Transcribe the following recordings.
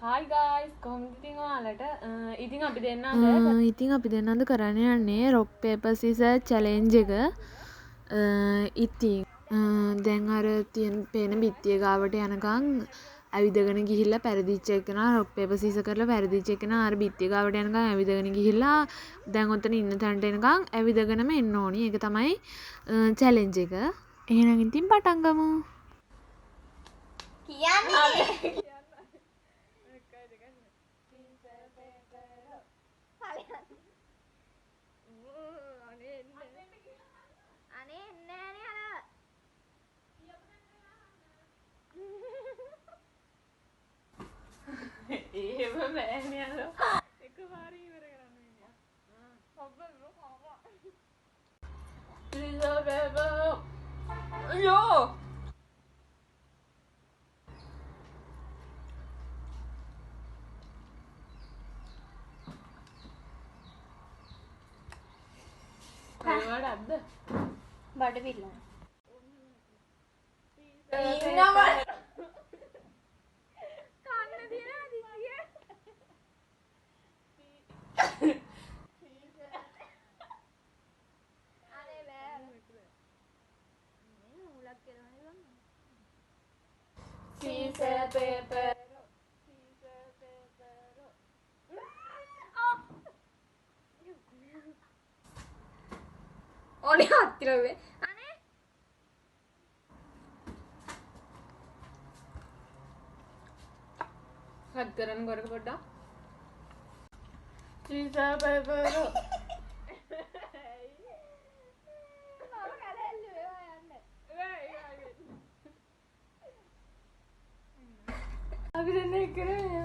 Hi guys, කොහොමද ඉතින් ඔයාලට? ඉතින් අපි දෙන්නද කරන්න යන්නේ rock paper scissors challenge එක. ඉතින් දැන් අර තියෙන පේන බිත්තිය ගාවට යනකම් ඇවිදගෙන ගිහිල්ලා පෙරදිච්ච එකනා rock paper scissors කරලා පෙරදිච්ච එකනා අර බිත්තිය ගාවට යනකම් ඇවිදගෙන ගිහිල්ලා දැන් ඔතන ඉන්න තැනට එනකම් ඇවිදගෙනම එන්න ඕනි. ඒක තමයි challenge එක. එහෙනම් ඉතින් පටන් ගමු. කියන්නේ අනේ නෑනේ අර එහෙම බෑනේ අර එකපාර ඉවර කරන්න විදිය. අයියෝ කොහොමද බඩ පිරලා කන්න දිනලා දිසිය අනේ බෑ මේ මුලක් කරවන්නේ ගන්න scissor paper ඕනේ හත්තිරවේ අනේ හත් කරන්න කරක පොඩ්ඩක් scissor paper අපි දෙන්නේ කරේ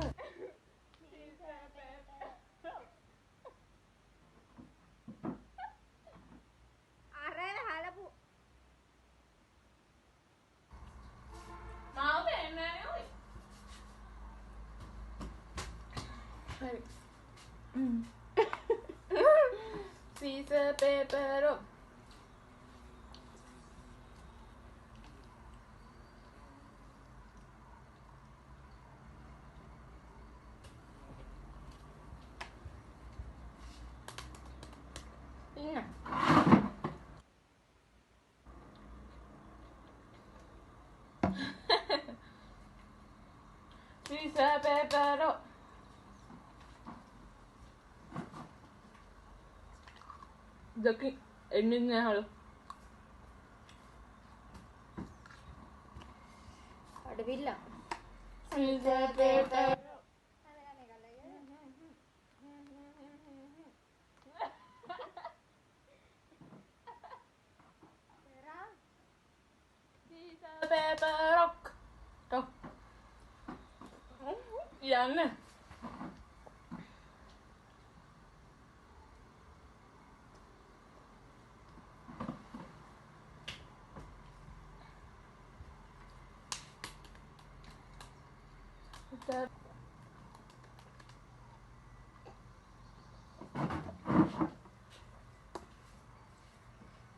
අරේ හලපු මාව දෙන්නේ ඔය හරි scissor paper ඉන්න scissor paper දකි එන්නේ නැහැ බඩ පිරලා scissor paper paper rock rock යන්න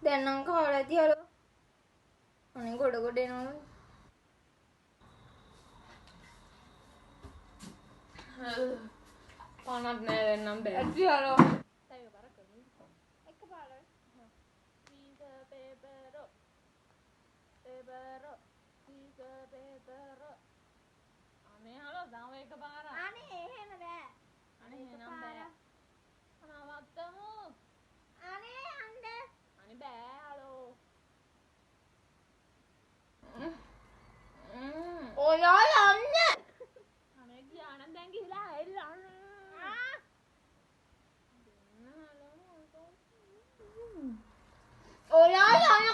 දැන් නම් කාලා තියලෝ අනේ ගොඩ ගොඩ එනවා පානක් නෑ වෙන්නම් බෑ ඇතියලෝ තව බර කරමු එකපාර scissor paper paper scissor paper අනේ හලෝ දාම එකපාර අනේ එහෙම බෑ අනේ එහෙනම් බෑ නවත්තමු අනේ අඬ අනේ බෑ හලෝ ඔයාලා අන්න අනේ ගියානම් දැන් ගිහලා ඇවිල්ලා ඔයාලා අන්න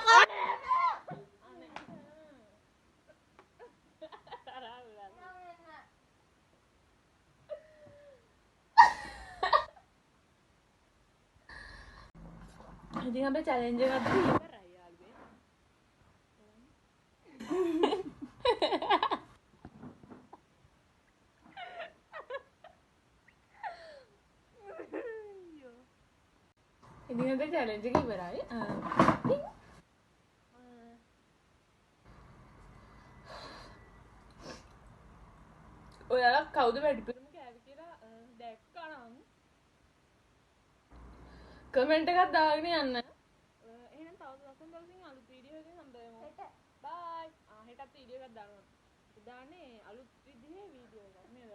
ඉතින් අපේ challenge එකත් ඉවරයි යාළුවේ. ඉතින් අපේ challenge එක ඉවරයි. ඔයාලා කවුද වැඩිපුරම කෑවේ කියලා දැක්කා නම් කමෙන්ට් එකක් දාගෙන යන්න. එහෙනම් තව ලස්සන දවසකින් අලුත් වීඩියෝ එකකින් හම්බෙමු. බයි. හෙටත් වීඩියෝ එකක් දානවා. දාන්නේ අලුත් විදිහේ වීඩියෝ එකක් නේද?